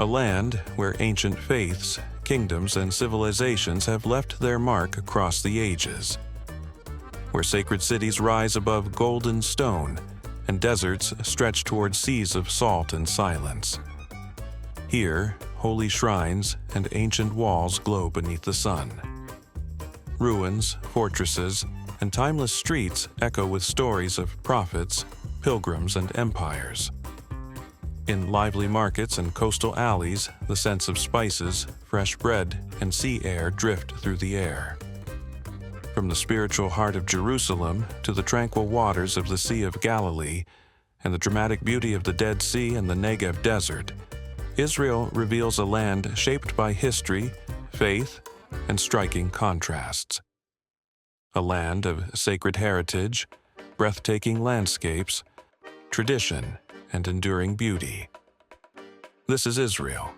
a land where ancient faiths, kingdoms, and civilizations have left their mark across the ages, where sacred cities rise above golden stone and deserts stretch toward seas of salt and silence. Here, holy shrines and ancient walls glow beneath the sun. Ruins, fortresses, and timeless streets echo with stories of prophets, pilgrims, and empires. In lively markets and coastal alleys, the scents of spices, fresh bread, and sea air drift through the air. From the spiritual heart of Jerusalem to the tranquil waters of the Sea of Galilee and the dramatic beauty of the Dead Sea and the Negev Desert, Israel reveals a land shaped by history, faith, and striking contrasts. A land of sacred heritage, breathtaking landscapes, tradition, and enduring beauty. This is Israel.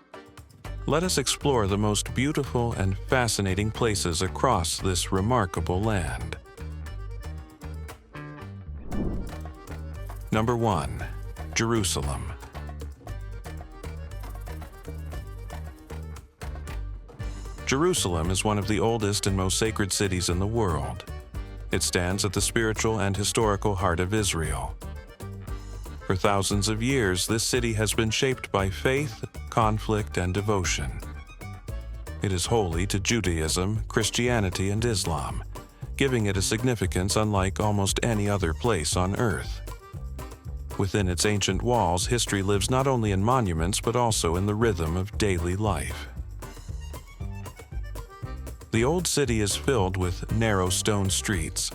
Let us explore the most beautiful and fascinating places across this remarkable land. Number 1. Jerusalem. Jerusalem is one of the oldest and most sacred cities in the world. It stands at the spiritual and historical heart of Israel. For thousands of years, this city has been shaped by faith, conflict, and devotion. It is holy to Judaism, Christianity, and Islam, giving it a significance unlike almost any other place on earth. Within its ancient walls, history lives not only in monuments but also in the rhythm of daily life. The old city is filled with narrow stone streets,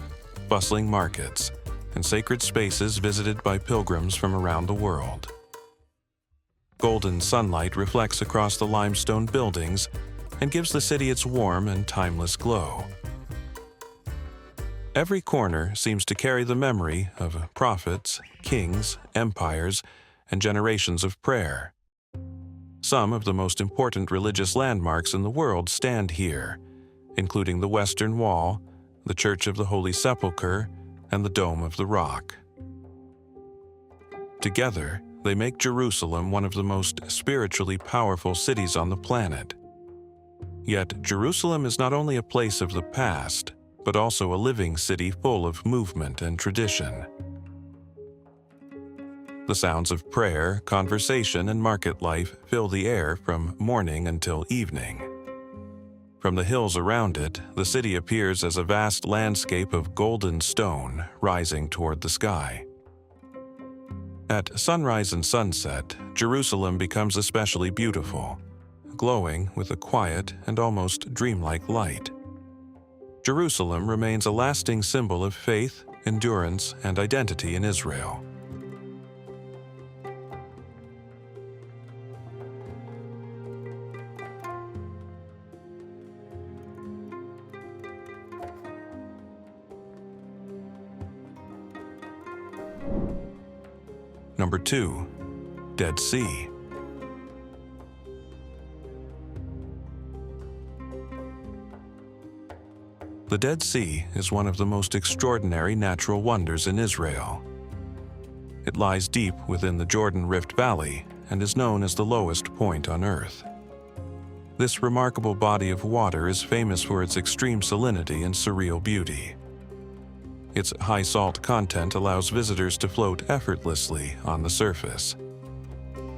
bustling markets, and sacred spaces visited by pilgrims from around the world. Golden sunlight reflects across the limestone buildings and gives the city its warm and timeless glow. Every corner seems to carry the memory of prophets, kings, empires, and generations of prayer. Some of the most important religious landmarks in the world stand here, including the Western Wall, the Church of the Holy Sepulchre, and the Dome of the Rock. Together, they make Jerusalem one of the most spiritually powerful cities on the planet. Yet, Jerusalem is not only a place of the past, but also a living city full of movement and tradition. The sounds of prayer, conversation, and market life fill the air from morning until evening. From the hills around it, the city appears as a vast landscape of golden stone rising toward the sky. At sunrise and sunset, Jerusalem becomes especially beautiful, glowing with a quiet and almost dreamlike light. Jerusalem remains a lasting symbol of faith, endurance, and identity in Israel. Number 2. Dead Sea. The Dead Sea is one of the most extraordinary natural wonders in Israel. It lies deep within the Jordan Rift Valley and is known as the lowest point on Earth. This remarkable body of water is famous for its extreme salinity and surreal beauty. Its high salt content allows visitors to float effortlessly on the surface.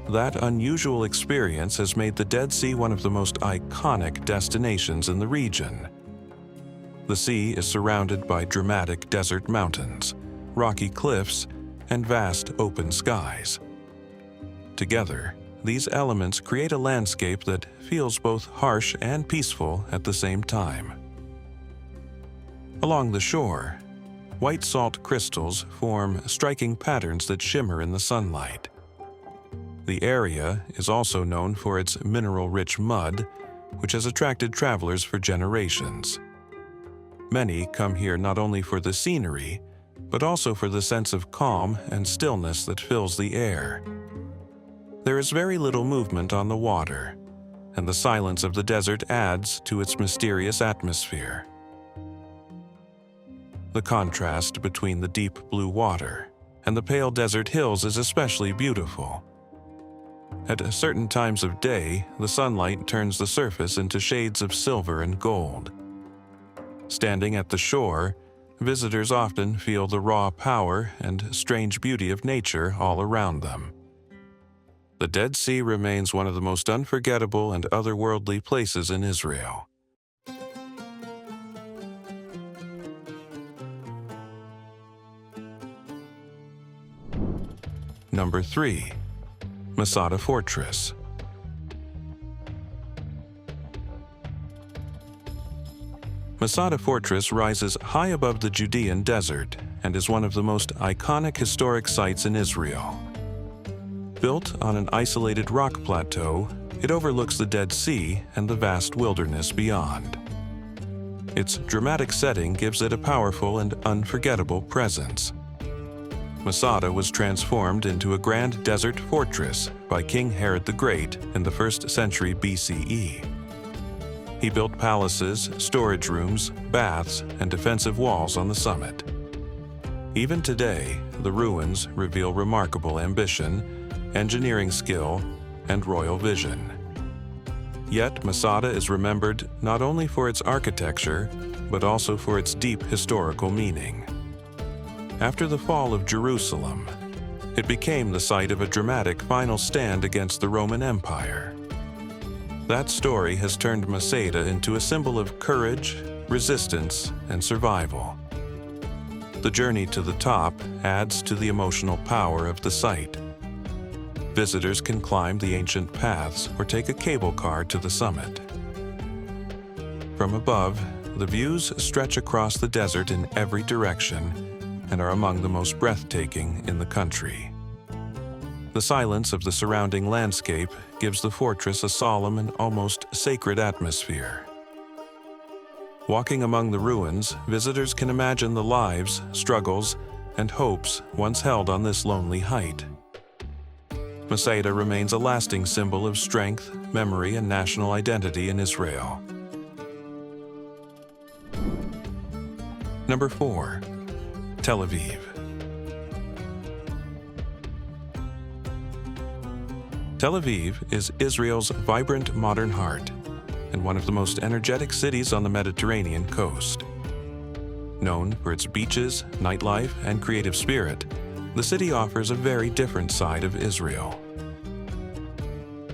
That unusual experience has made the Dead Sea one of the most iconic destinations in the region. The sea is surrounded by dramatic desert mountains, rocky cliffs, and vast open skies. Together, these elements create a landscape that feels both harsh and peaceful at the same time. Along the shore, white salt crystals form striking patterns that shimmer in the sunlight. The area is also known for its mineral-rich mud, which has attracted travelers for generations. Many come here not only for the scenery, but also for the sense of calm and stillness that fills the air. There is very little movement on the water, and the silence of the desert adds to its mysterious atmosphere. The contrast between the deep blue water and the pale desert hills is especially beautiful. At certain times of day, the sunlight turns the surface into shades of silver and gold. Standing at the shore, visitors often feel the raw power and strange beauty of nature all around them. The Dead Sea remains one of the most unforgettable and otherworldly places in Israel. Number 3. Masada Fortress. Masada Fortress rises high above the Judean desert and is one of the most iconic historic sites in Israel. Built on an isolated rock plateau, it overlooks the Dead Sea and the vast wilderness beyond. Its dramatic setting gives it a powerful and unforgettable presence. Masada was transformed into a grand desert fortress by King Herod the Great in the 1st century BCE. He built palaces, storage rooms, baths, and defensive walls on the summit. Even today, the ruins reveal remarkable ambition, engineering skill, and royal vision. Yet Masada is remembered not only for its architecture, but also for its deep historical meaning. After the fall of Jerusalem, it became the site of a dramatic final stand against the Roman Empire. That story has turned Masada into a symbol of courage, resistance, and survival. The journey to the top adds to the emotional power of the site. Visitors can climb the ancient paths or take a cable car to the summit. From above, the views stretch across the desert in every direction and are among the most breathtaking in the country. The silence of the surrounding landscape gives the fortress a solemn and almost sacred atmosphere. Walking among the ruins, visitors can imagine the lives, struggles, and hopes once held on this lonely height. Masada remains a lasting symbol of strength, memory, and national identity in Israel. Number 4. Tel Aviv. Tel Aviv is Israel's vibrant modern heart and one of the most energetic cities on the Mediterranean coast. Known for its beaches, nightlife, and creative spirit, the city offers a very different side of Israel.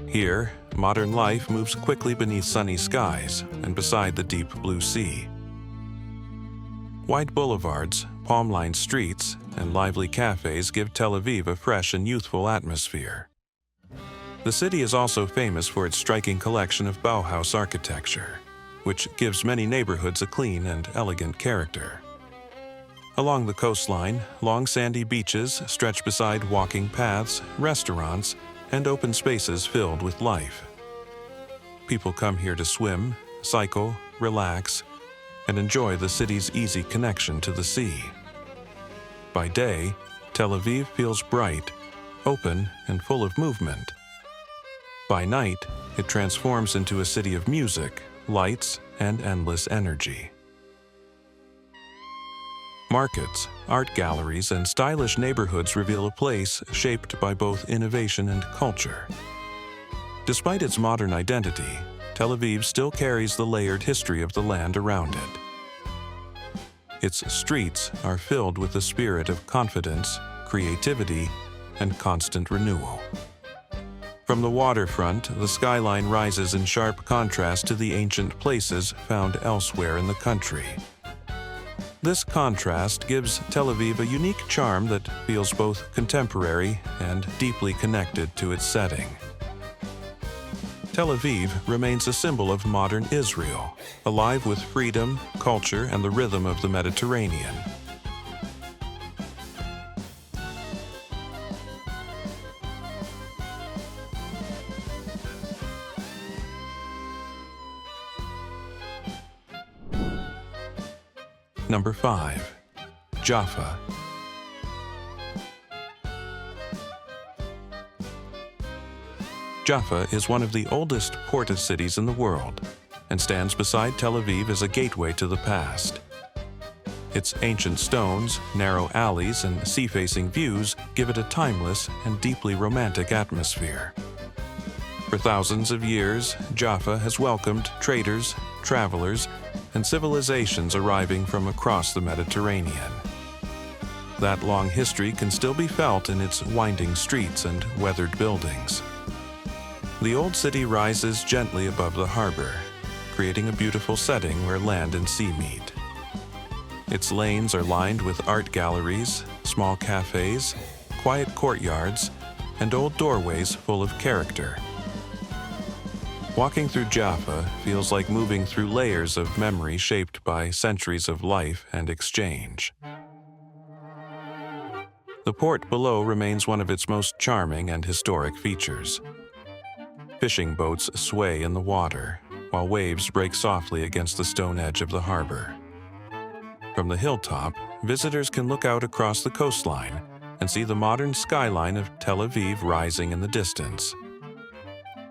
Here, modern life moves quickly beneath sunny skies and beside the deep blue sea. Wide boulevards, palm-lined streets, and lively cafes give Tel Aviv a fresh and youthful atmosphere. The city is also famous for its striking collection of Bauhaus architecture, which gives many neighborhoods a clean and elegant character. Along the coastline, long sandy beaches stretch beside walking paths, restaurants, and open spaces filled with life. People come here to swim, cycle, relax, and enjoy the city's easy connection to the sea. By day, Tel Aviv feels bright, open, and full of movement. By night, it transforms into a city of music, lights, and endless energy. Markets, art galleries, and stylish neighborhoods reveal a place shaped by both innovation and culture. Despite its modern identity, Tel Aviv still carries the layered history of the land around it. Its streets are filled with the spirit of confidence, creativity, and constant renewal. From the waterfront, the skyline rises in sharp contrast to the ancient places found elsewhere in the country. This contrast gives Tel Aviv a unique charm that feels both contemporary and deeply connected to its setting. Tel Aviv remains a symbol of modern Israel, alive with freedom, culture, and the rhythm of the Mediterranean. Number 5. Jaffa. Jaffa is one of the oldest port cities in the world and stands beside Tel Aviv as a gateway to the past. Its ancient stones, narrow alleys, and sea-facing views give it a timeless and deeply romantic atmosphere. For thousands of years, Jaffa has welcomed traders, travelers, and civilizations arriving from across the Mediterranean. That long history can still be felt in its winding streets and weathered buildings. The old city rises gently above the harbor, creating a beautiful setting where land and sea meet. Its lanes are lined with art galleries, small cafes, quiet courtyards, and old doorways full of character. Walking through Jaffa feels like moving through layers of memory shaped by centuries of life and exchange. The port below remains one of its most charming and historic features. Fishing boats sway in the water, while waves break softly against the stone edge of the harbor. From the hilltop, visitors can look out across the coastline and see the modern skyline of Tel Aviv rising in the distance.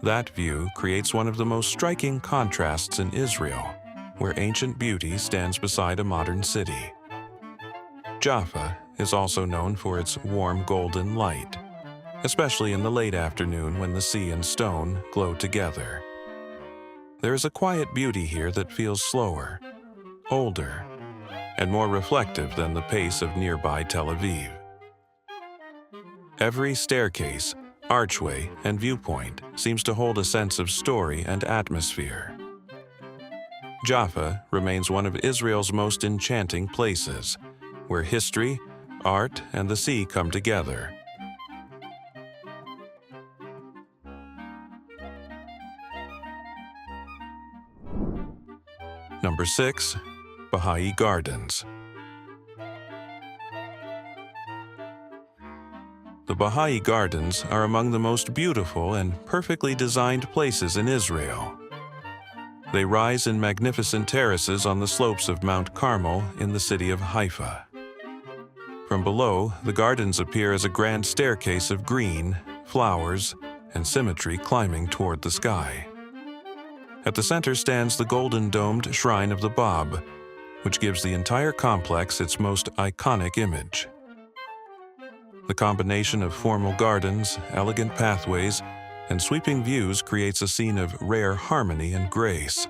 That view creates one of the most striking contrasts in Israel, where ancient beauty stands beside a modern city. Jaffa is also known for its warm golden light, especially in the late afternoon when the sea and stone glow together. There is a quiet beauty here that feels slower, older, and more reflective than the pace of nearby Tel Aviv. Every staircase, archway, and viewpoint seems to hold a sense of story and atmosphere. Jaffa remains one of Israel's most enchanting places, where history, art, and the sea come together. Number 6. Baha'i Gardens. The Baha'i Gardens are among the most beautiful and perfectly designed places in Israel. They rise in magnificent terraces on the slopes of Mount Carmel in the city of Haifa. From below, the gardens appear as a grand staircase of green, flowers, and symmetry climbing toward the sky. At the center stands the golden-domed Shrine of the Bab, which gives the entire complex its most iconic image. The combination of formal gardens, elegant pathways, and sweeping views creates a scene of rare harmony and grace.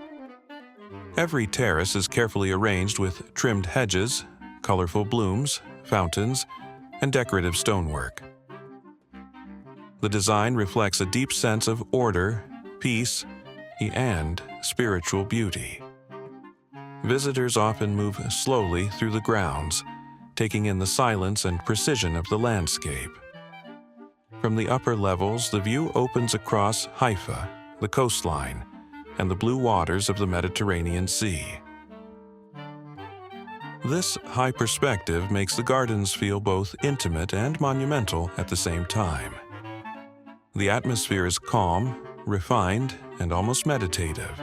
Every terrace is carefully arranged with trimmed hedges, colorful blooms, fountains, and decorative stonework. The design reflects a deep sense of order, peace, and spiritual beauty. Visitors often move slowly through the grounds, taking in the silence and precision of the landscape. From the upper levels, the view opens across Haifa, the coastline, and the blue waters of the Mediterranean Sea. This high perspective makes the gardens feel both intimate and monumental at the same time. The atmosphere is calm, refined, and almost meditative.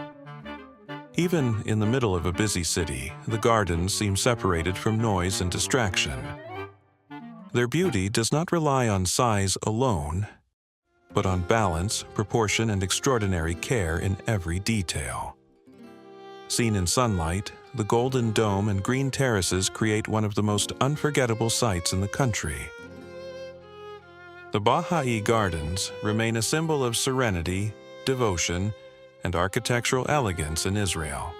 Even in the middle of a busy city, the gardens seem separated from noise and distraction. Their beauty does not rely on size alone, but on balance, proportion, and extraordinary care in every detail. Seen in sunlight, the golden dome and green terraces create one of the most unforgettable sights in the country. The Baha'i Gardens remain a symbol of serenity, devotion, and architectural elegance in Israel.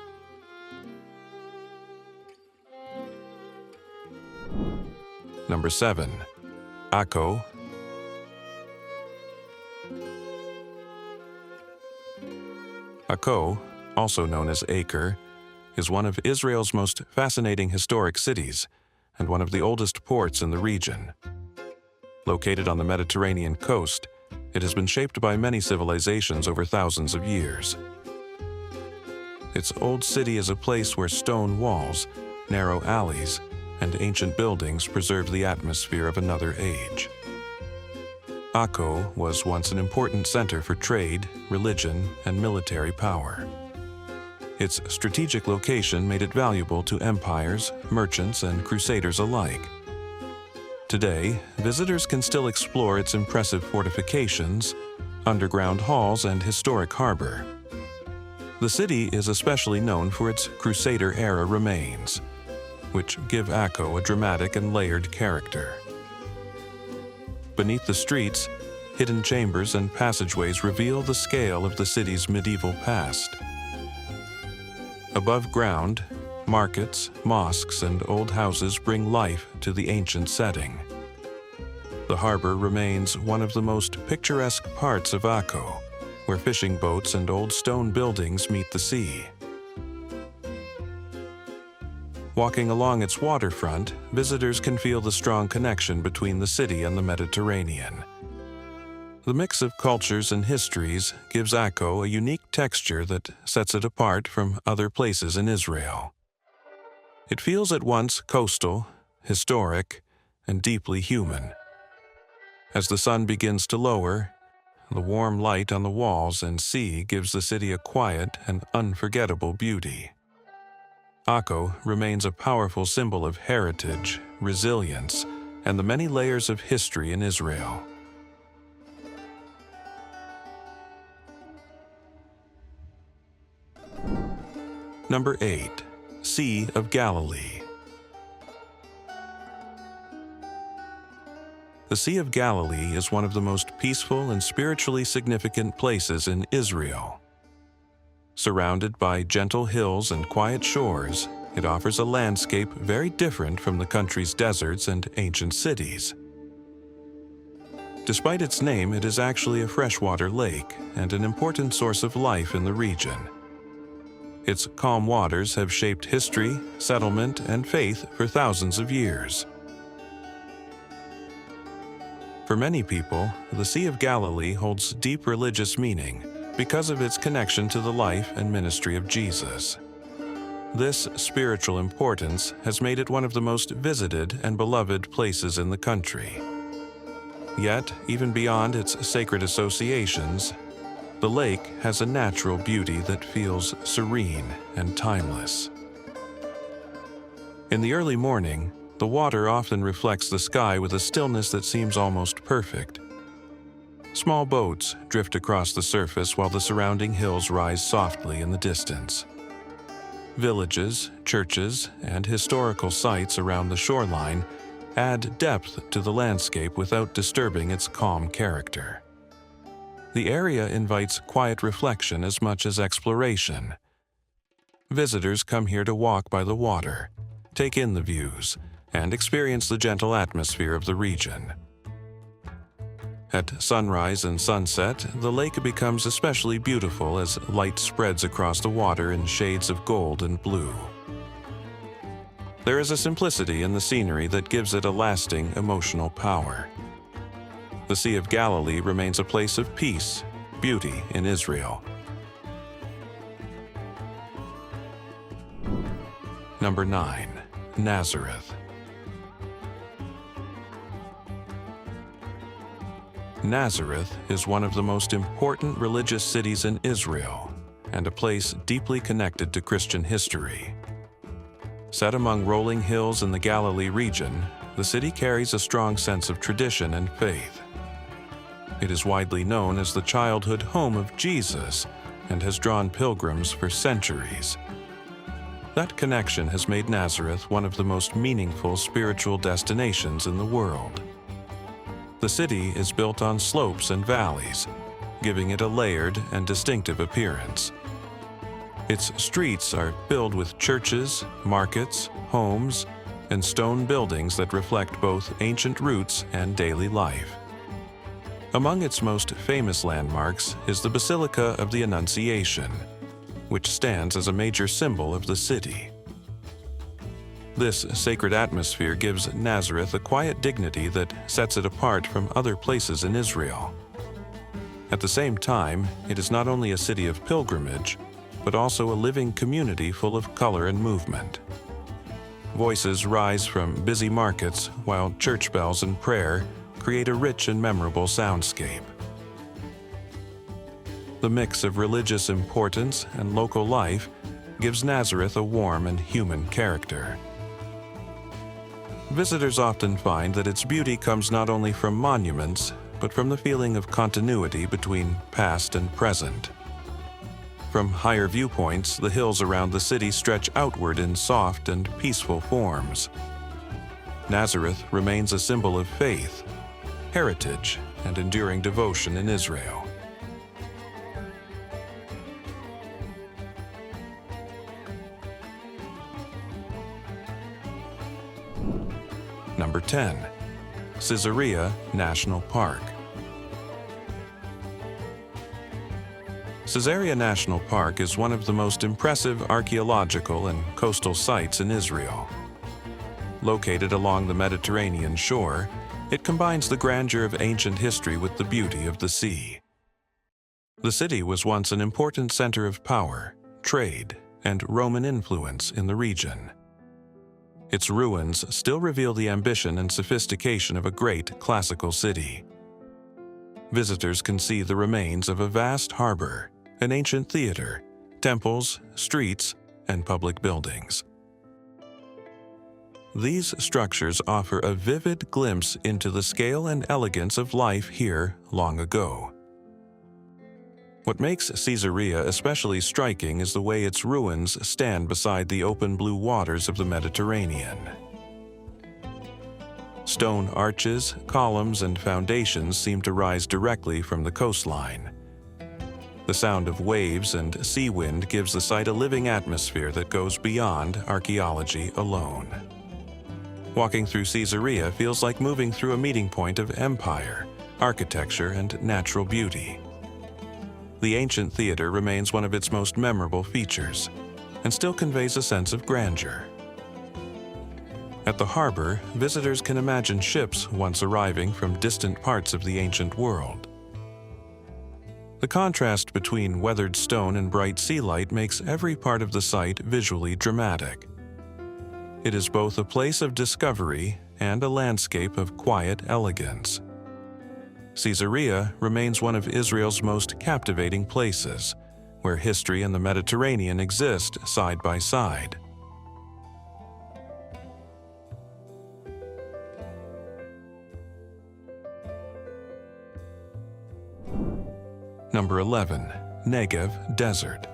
Number 7. Akko. Akko, also known as Acre, is one of Israel's most fascinating historic cities and one of the oldest ports in the region. Located on the Mediterranean coast, it has been shaped by many civilizations over thousands of years. Its old city is a place where stone walls, narrow alleys, and ancient buildings preserve the atmosphere of another age. Akko was once an important center for trade, religion, and military power. Its strategic location made it valuable to empires, merchants, and crusaders alike. Today, visitors can still explore its impressive fortifications, underground halls, and historic harbor. The city is especially known for its Crusader-era remains, which give Akko a dramatic and layered character. Beneath the streets, hidden chambers and passageways reveal the scale of the city's medieval past. Above ground, markets, mosques, and old houses bring life to the ancient setting. The harbor remains one of the most picturesque parts of Akko, where fishing boats and old stone buildings meet the sea. Walking along its waterfront, visitors can feel the strong connection between the city and the Mediterranean. The mix of cultures and histories gives Akko a unique texture that sets it apart from other places in Israel. It feels at once coastal, historic, and deeply human. As the sun begins to lower, the warm light on the walls and sea gives the city a quiet and unforgettable beauty. Akko remains a powerful symbol of heritage, resilience, and the many layers of history in Israel. Number 8. Sea of Galilee. The Sea of Galilee is one of the most peaceful and spiritually significant places in Israel. Surrounded by gentle hills and quiet shores, it offers a landscape very different from the country's deserts and ancient cities. Despite its name, it is actually a freshwater lake and an important source of life in the region. Its calm waters have shaped history, settlement, and faith for thousands of years. For many people, the Sea of Galilee holds deep religious meaning because of its connection to the life and ministry of Jesus. This spiritual importance has made it one of the most visited and beloved places in the country. Yet, even beyond its sacred associations, the lake has a natural beauty that feels serene and timeless. In the early morning, the water often reflects the sky with a stillness that seems almost perfect. Small boats drift across the surface while the surrounding hills rise softly in the distance. Villages, churches, and historical sites around the shoreline add depth to the landscape without disturbing its calm character. The area invites quiet reflection as much as exploration. Visitors come here to walk by the water, take in the views, and experience the gentle atmosphere of the region. At sunrise and sunset, the lake becomes especially beautiful as light spreads across the water in shades of gold and blue. There is a simplicity in the scenery that gives it a lasting emotional power. The Sea of Galilee remains a place of peace, beauty in Israel. Number 9. Nazareth. Nazareth is one of the most important religious cities in Israel and a place deeply connected to Christian history. Set among rolling hills in the Galilee region, the city carries a strong sense of tradition and faith. It is widely known as the childhood home of Jesus and has drawn pilgrims for centuries. That connection has made Nazareth one of the most meaningful spiritual destinations in the world. The city is built on slopes and valleys, giving it a layered and distinctive appearance. Its streets are filled with churches, markets, homes, and stone buildings that reflect both ancient roots and daily life. Among its most famous landmarks is the Basilica of the Annunciation, which stands as a major symbol of the city. This sacred atmosphere gives Nazareth a quiet dignity that sets it apart from other places in Israel. At the same time, it is not only a city of pilgrimage, but also a living community full of color and movement. Voices rise from busy markets, while church bells and prayer create a rich and memorable soundscape. The mix of religious importance and local life gives Nazareth a warm and human character. Visitors often find that its beauty comes not only from monuments, but from the feeling of continuity between past and present. From higher viewpoints, the hills around the city stretch outward in soft and peaceful forms. Nazareth remains a symbol of faith, heritage, and enduring devotion in Israel. Number 10. Caesarea National Park. Caesarea National Park is one of the most impressive archaeological and coastal sites in Israel. Located along the Mediterranean shore, it combines the grandeur of ancient history with the beauty of the sea. The city was once an important center of power, trade, and Roman influence in the region. Its ruins still reveal the ambition and sophistication of a great classical city. Visitors can see the remains of a vast harbor, an ancient theater, temples, streets, and public buildings. These structures offer a vivid glimpse into the scale and elegance of life here long ago. What makes Caesarea especially striking is the way its ruins stand beside the open blue waters of the Mediterranean. Stone arches, columns, and foundations seem to rise directly from the coastline. The sound of waves and sea wind gives the site a living atmosphere that goes beyond archaeology alone. Walking through Caesarea feels like moving through a meeting point of empire, architecture, and natural beauty. The ancient theater remains one of its most memorable features, and still conveys a sense of grandeur. At the harbor, visitors can imagine ships once arriving from distant parts of the ancient world. The contrast between weathered stone and bright sea light makes every part of the site visually dramatic. It is both a place of discovery and a landscape of quiet elegance. Caesarea remains one of Israel's most captivating places, where history and the Mediterranean exist side by side. Number 11. Negev Desert.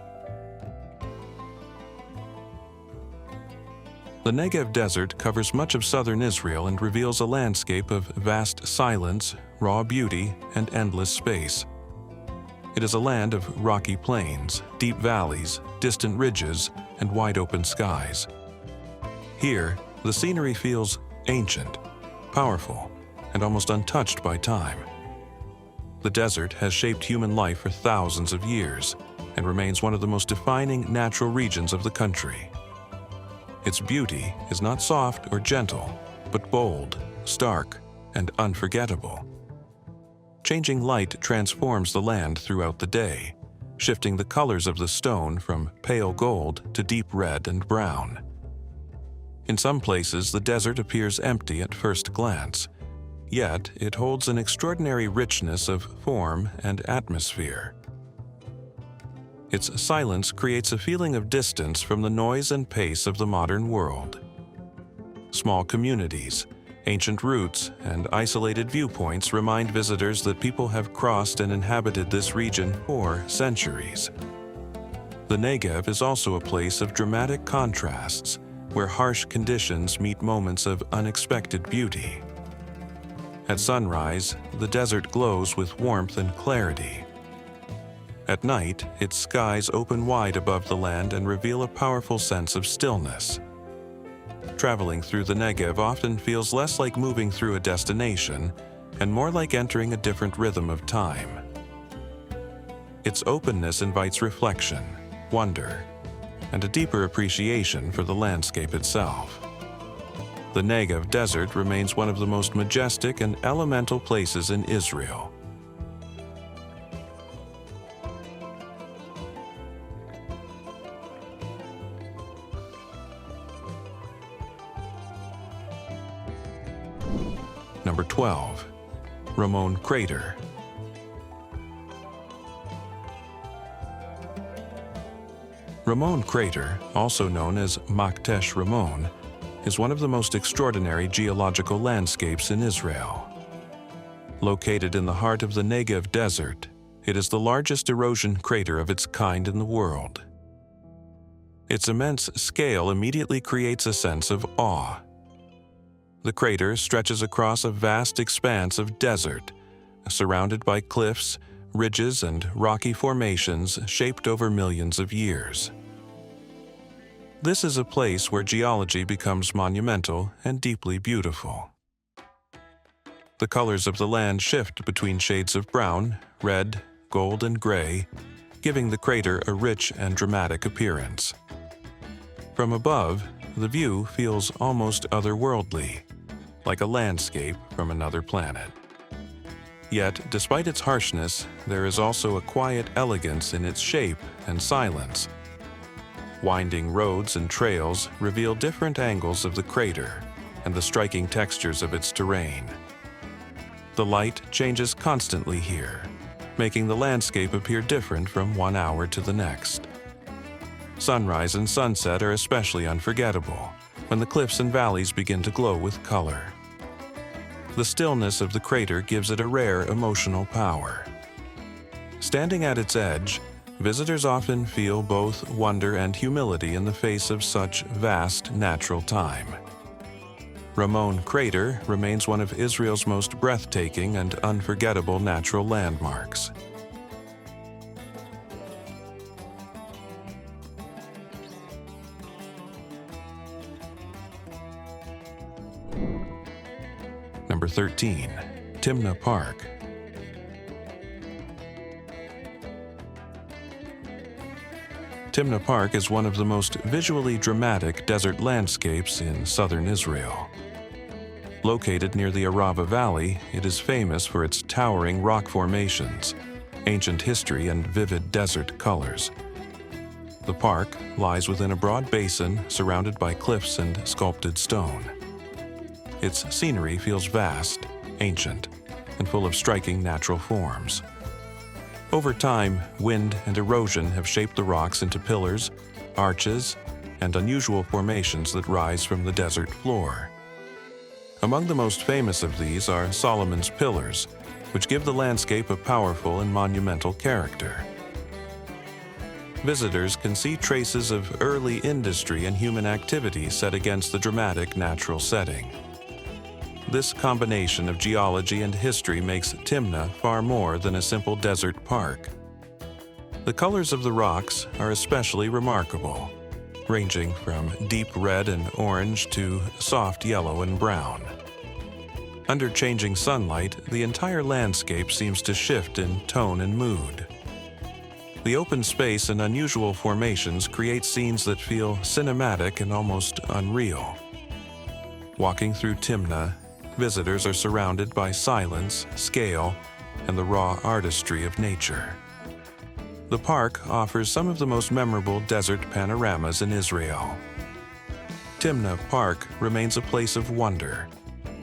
The Negev Desert covers much of southern Israel and reveals a landscape of vast silence, raw beauty, and endless space. It is a land of rocky plains, deep valleys, distant ridges, and wide open skies. Here, the scenery feels ancient, powerful, and almost untouched by time. The desert has shaped human life for thousands of years and remains one of the most defining natural regions of the country. Its beauty is not soft or gentle, but bold, stark, and unforgettable. Changing light transforms the land throughout the day, shifting the colors of the stone from pale gold to deep red and brown. In some places, the desert appears empty at first glance, yet it holds an extraordinary richness of form and atmosphere. Its silence creates a feeling of distance from the noise and pace of the modern world. Small communities, ancient roots, and isolated viewpoints remind visitors that people have crossed and inhabited this region for centuries. The Negev is also a place of dramatic contrasts, where harsh conditions meet moments of unexpected beauty. At sunrise, the desert glows with warmth and clarity. At night, its skies open wide above the land and reveal a powerful sense of stillness. Traveling through the Negev often feels less like moving through a destination and more like entering a different rhythm of time. Its openness invites reflection, wonder, and a deeper appreciation for the landscape itself. The Negev Desert remains one of the most majestic and elemental places in Israel. Number 12. Ramon Crater. Ramon Crater, also known as Maktesh Ramon, is one of the most extraordinary geological landscapes in Israel. Located in the heart of the Negev Desert, it is the largest erosion crater of its kind in the world. Its immense scale immediately creates a sense of awe. The crater stretches across a vast expanse of desert, surrounded by cliffs, ridges, and rocky formations shaped over millions of years. This is a place where geology becomes monumental and deeply beautiful. The colors of the land shift between shades of brown, red, gold, and gray, giving the crater a rich and dramatic appearance. From above, the view feels almost otherworldly, like a landscape from another planet. Yet, despite its harshness, there is also a quiet elegance in its shape and silence. Winding roads and trails reveal different angles of the crater and the striking textures of its terrain. The light changes constantly here, making the landscape appear different from one hour to the next. Sunrise and sunset are especially unforgettable, when the cliffs and valleys begin to glow with color. The stillness of the crater gives it a rare emotional power. Standing at its edge, visitors often feel both wonder and humility in the face of such vast natural time. Ramon Crater remains one of Israel's most breathtaking and unforgettable natural landmarks. Number 13. Timnah Park. Timnah Park is one of the most visually dramatic desert landscapes in southern Israel. Located near the Arava Valley, it is famous for its towering rock formations, ancient history, and vivid desert colors. The park lies within a broad basin surrounded by cliffs and sculpted stone. Its scenery feels vast, ancient, and full of striking natural forms. Over time, wind and erosion have shaped the rocks into pillars, arches, and unusual formations that rise from the desert floor. Among the most famous of these are Solomon's Pillars, which give the landscape a powerful and monumental character. Visitors can see traces of early industry and human activity set against the dramatic natural setting. This combination of geology and history makes Timnah far more than a simple desert park. The colors of the rocks are especially remarkable, ranging from deep red and orange to soft yellow and brown. Under changing sunlight, the entire landscape seems to shift in tone and mood. The open space and unusual formations create scenes that feel cinematic and almost unreal. Walking through Timnah, visitors are surrounded by silence, scale, and the raw artistry of nature. The park offers some of the most memorable desert panoramas in Israel. Timnah Park remains a place of wonder,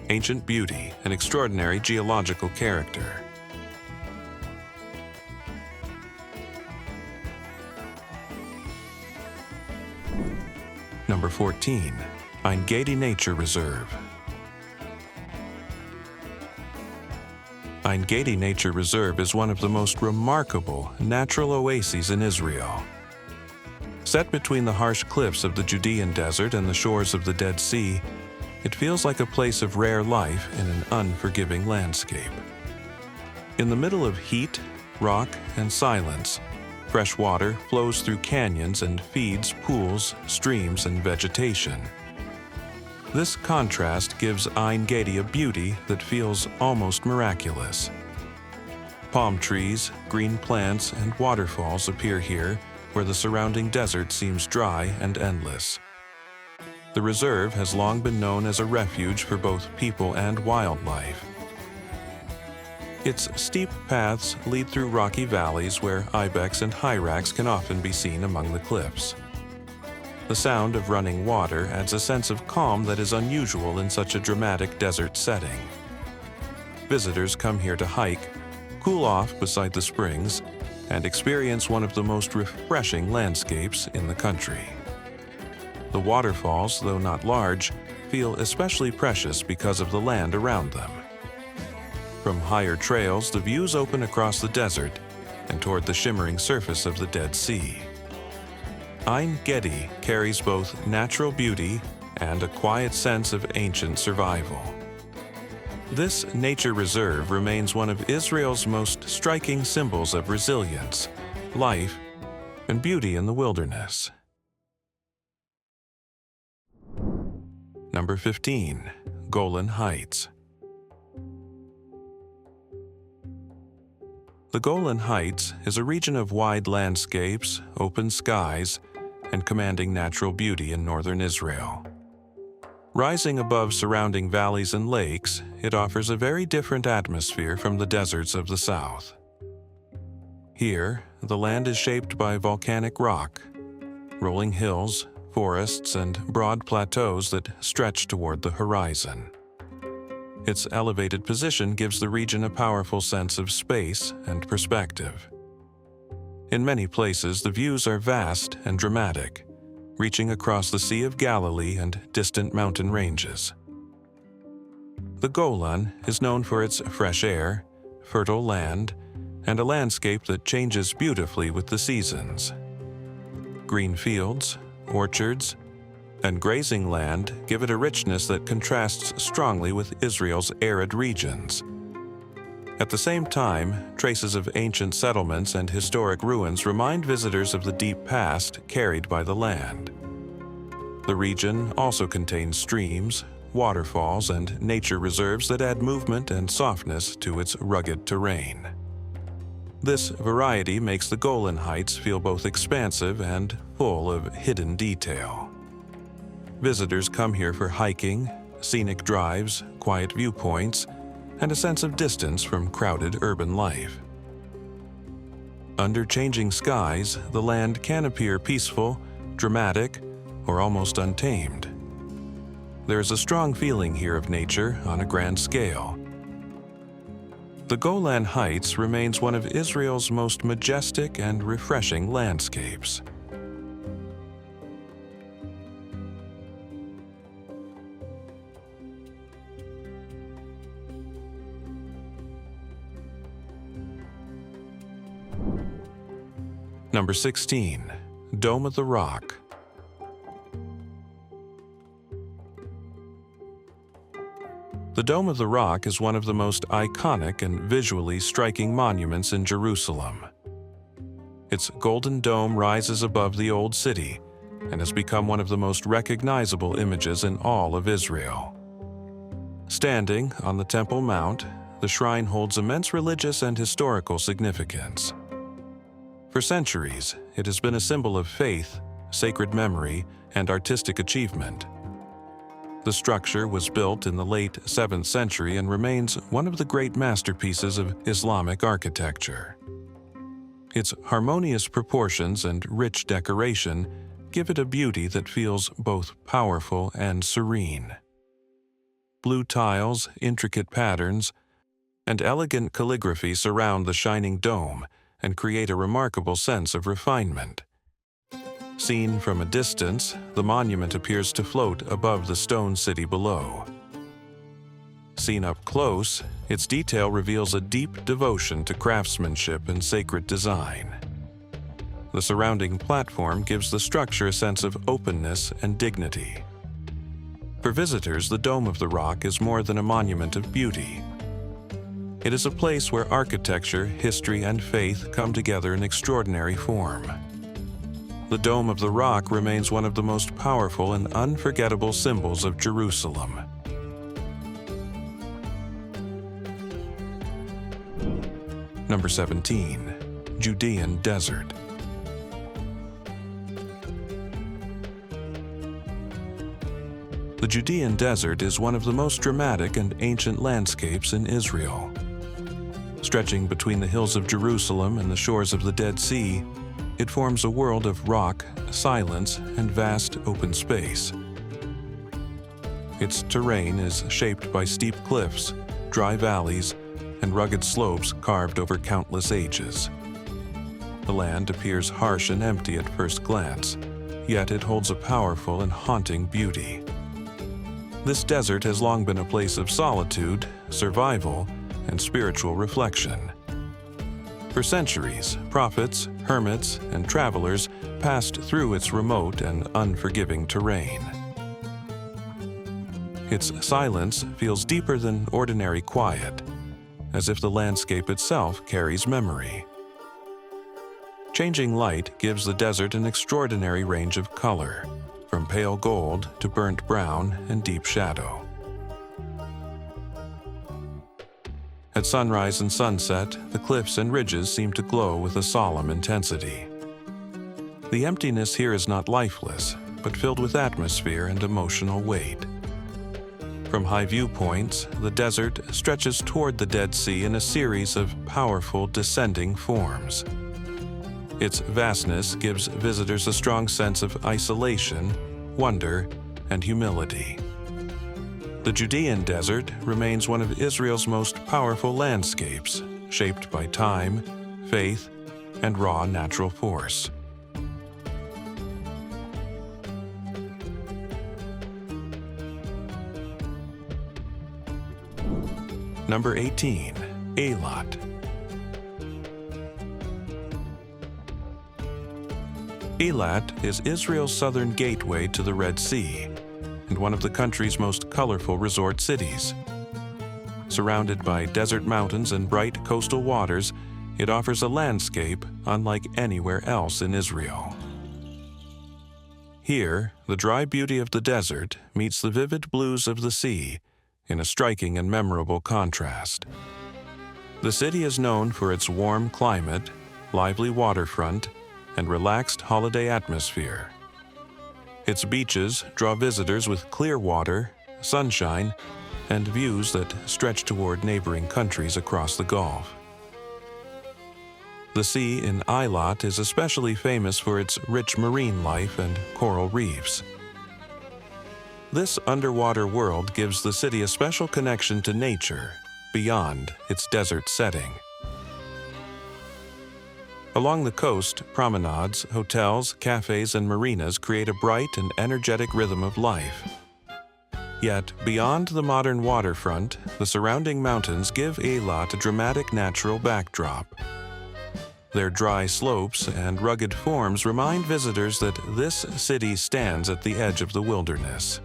ancient beauty, and extraordinary geological character. Number 14. Ein Gedi Nature Reserve. Ein Gedi Nature Reserve is one of the most remarkable natural oases in Israel. Set between the harsh cliffs of the Judean desert and the shores of the Dead Sea, it feels like a place of rare life in an unforgiving landscape. In the middle of heat, rock, and silence, fresh water flows through canyons and feeds pools, streams, and vegetation. This contrast gives Ein Gedi a beauty that feels almost miraculous. Palm trees, green plants, and waterfalls appear here, where the surrounding desert seems dry and endless. The reserve has long been known as a refuge for both people and wildlife. Its steep paths lead through rocky valleys where ibex and hyrax can often be seen among the cliffs. The sound of running water adds a sense of calm that is unusual in such a dramatic desert setting. Visitors come here to hike, cool off beside the springs, and experience one of the most refreshing landscapes in the country. The waterfalls, though not large, feel especially precious because of the land around them. From higher trails, the views open across the desert and toward the shimmering surface of the Dead Sea. Ein Gedi carries both natural beauty and a quiet sense of ancient survival. This nature reserve remains one of Israel's most striking symbols of resilience, life, and beauty in the wilderness. Number 15. Golan Heights. The Golan Heights is a region of wide landscapes, open skies, and commanding natural beauty in northern Israel. Rising above surrounding valleys and lakes, it offers a very different atmosphere from the deserts of the south. Here, the land is shaped by volcanic rock, rolling hills, forests, and broad plateaus that stretch toward the horizon. Its elevated position gives the region a powerful sense of space and perspective. In many places, the views are vast and dramatic, reaching across the Sea of Galilee and distant mountain ranges. The Golan is known for its fresh air, fertile land, and a landscape that changes beautifully with the seasons. Green fields, orchards, and grazing land give it a richness that contrasts strongly with Israel's arid regions. At the same time, traces of ancient settlements and historic ruins remind visitors of the deep past carried by the land. The region also contains streams, waterfalls, and nature reserves that add movement and softness to its rugged terrain. This variety makes the Golan Heights feel both expansive and full of hidden detail. Visitors come here for hiking, scenic drives, quiet viewpoints, and a sense of distance from crowded urban life. Under changing skies, the land can appear peaceful, dramatic, or almost untamed. There is a strong feeling here of nature on a grand scale. The Golan Heights remains one of Israel's most majestic and refreshing landscapes. Number 16. Dome of the Rock. The Dome of the Rock is one of the most iconic and visually striking monuments in Jerusalem. Its golden dome rises above the Old City and has become one of the most recognizable images in all of Israel. Standing on the Temple Mount, the shrine holds immense religious and historical significance. For centuries, it has been a symbol of faith, sacred memory, and artistic achievement. The structure was built in the late 7th century and remains one of the great masterpieces of Islamic architecture. Its harmonious proportions and rich decoration give it a beauty that feels both powerful and serene. Blue tiles, intricate patterns, and elegant calligraphy surround the shining dome and create a remarkable sense of refinement. Seen from a distance, the monument appears to float above the stone city below. Seen up close, its detail reveals a deep devotion to craftsmanship and sacred design. The surrounding platform gives the structure a sense of openness and dignity. For visitors, the Dome of the Rock is more than a monument of beauty. It is a place where architecture, history, and faith come together in extraordinary form. The Dome of the Rock remains one of the most powerful and unforgettable symbols of Jerusalem. Number 17. Judean Desert. The Judean Desert is one of the most dramatic and ancient landscapes in Israel. Stretching between the hills of Jerusalem and the shores of the Dead Sea, it forms a world of rock, silence, and vast open space. Its terrain is shaped by steep cliffs, dry valleys, and rugged slopes carved over countless ages. The land appears harsh and empty at first glance, yet it holds a powerful and haunting beauty. This desert has long been a place of solitude, survival, and spiritual reflection. For centuries, prophets, hermits, and travelers passed through its remote and unforgiving terrain. Its silence feels deeper than ordinary quiet, as if the landscape itself carries memory. Changing light gives the desert an extraordinary range of color, from pale gold to burnt brown and deep shadow. At sunrise and sunset, the cliffs and ridges seem to glow with a solemn intensity. The emptiness here is not lifeless, but filled with atmosphere and emotional weight. From high viewpoints, the desert stretches toward the Dead Sea in a series of powerful descending forms. Its vastness gives visitors a strong sense of isolation, wonder, and humility. The Judean desert remains one of Israel's most powerful landscapes, shaped by time, faith, and raw natural force. Number 18. Eilat. Eilat is Israel's southern gateway to the Red Sea, and one of the country's most colorful resort cities. Surrounded by desert mountains and bright coastal waters, it offers a landscape unlike anywhere else in Israel. Here, the dry beauty of the desert meets the vivid blues of the sea in a striking and memorable contrast. The city is known for its warm climate, lively waterfront, and relaxed holiday atmosphere. Its beaches draw visitors with clear water, sunshine, and views that stretch toward neighboring countries across the Gulf. The sea in Eilat is especially famous for its rich marine life and coral reefs. This underwater world gives the city a special connection to nature beyond its desert setting. Along the coast, promenades, hotels, cafes, and marinas create a bright and energetic rhythm of life. Yet, beyond the modern waterfront, the surrounding mountains give Eilat a dramatic natural backdrop. Their dry slopes and rugged forms remind visitors that this city stands at the edge of the wilderness.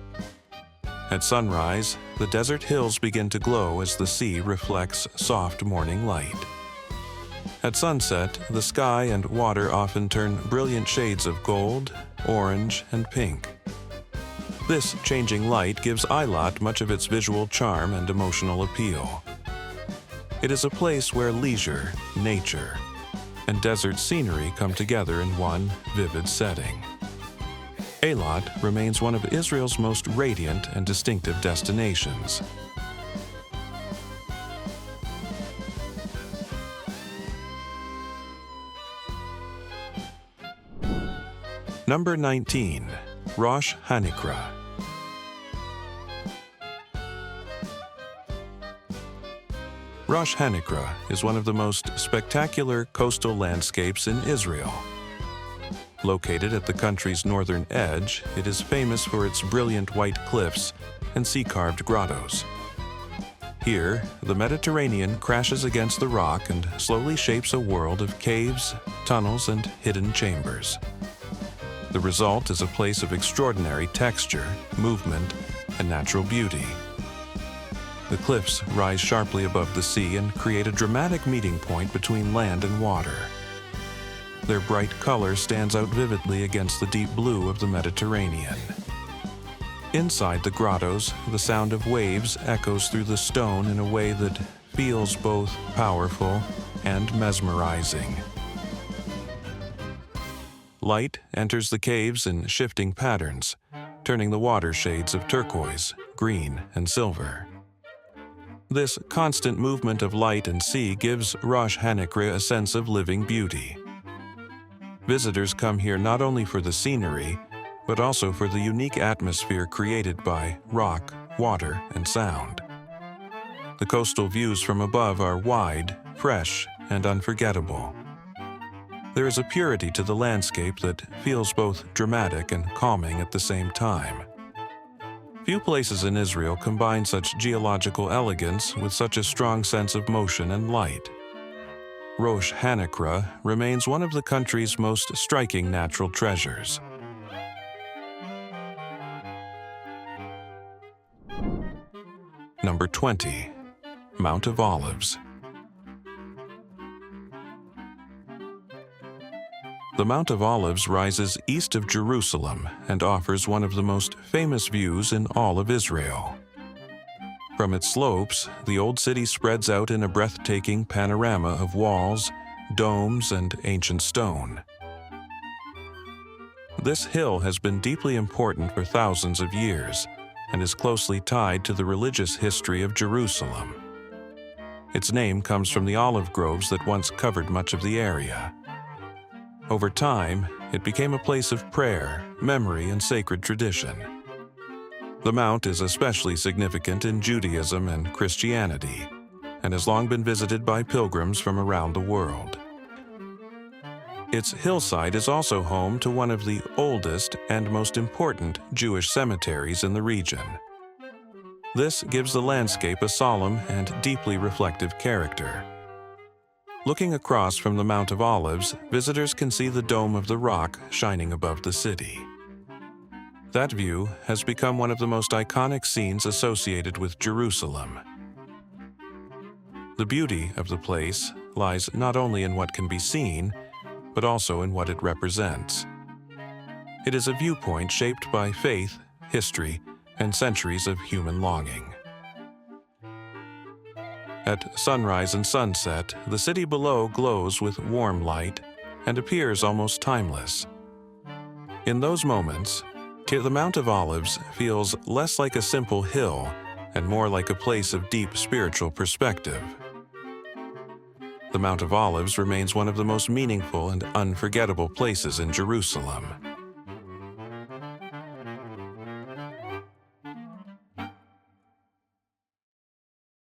At sunrise, the desert hills begin to glow as the sea reflects soft morning light. At sunset, the sky and water often turn brilliant shades of gold, orange, and pink. This changing light gives Eilat much of its visual charm and emotional appeal. It is a place where leisure, nature, and desert scenery come together in one vivid setting. Eilat remains one of Israel's most radiant and distinctive destinations. Number 19. Rosh Hanikra. Rosh Hanikra is one of the most spectacular coastal landscapes in Israel. Located at the country's northern edge, it is famous for its brilliant white cliffs and sea-carved grottos. Here, the Mediterranean crashes against the rock and slowly shapes a world of caves, tunnels, and hidden chambers. The result is a place of extraordinary texture, movement, and natural beauty. The cliffs rise sharply above the sea and create a dramatic meeting point between land and water. Their bright color stands out vividly against the deep blue of the Mediterranean. Inside the grottos, the sound of waves echoes through the stone in a way that feels both powerful and mesmerizing. Light enters the caves in shifting patterns, turning the water shades of turquoise, green, and silver. This constant movement of light and sea gives Rosh Hanikra a sense of living beauty. Visitors come here not only for the scenery, but also for the unique atmosphere created by rock, water, and sound. The coastal views from above are wide, fresh, and unforgettable. There is a purity to the landscape that feels both dramatic and calming at the same time. Few places in Israel combine such geological elegance with such a strong sense of motion and light. Rosh Hanikra remains one of the country's most striking natural treasures. Number 20. Mount of Olives. The Mount of Olives rises east of Jerusalem and offers one of the most famous views in all of Israel. From its slopes, the old city spreads out in a breathtaking panorama of walls, domes, and ancient stone. This hill has been deeply important for thousands of years and is closely tied to the religious history of Jerusalem. Its name comes from the olive groves that once covered much of the area. Over time, it became a place of prayer, memory, and sacred tradition. The mount is especially significant in Judaism and Christianity, and has long been visited by pilgrims from around the world. Its hillside is also home to one of the oldest and most important Jewish cemeteries in the region. This gives the landscape a solemn and deeply reflective character. Looking across from the Mount of Olives, visitors can see the Dome of the Rock shining above the city. That view has become one of the most iconic scenes associated with Jerusalem. The beauty of the place lies not only in what can be seen, but also in what it represents. It is a viewpoint shaped by faith, history, and centuries of human longing. At sunrise and sunset, the city below glows with warm light and appears almost timeless. In those moments, the Mount of Olives feels less like a simple hill and more like a place of deep spiritual perspective. The Mount of Olives remains one of the most meaningful and unforgettable places in Jerusalem.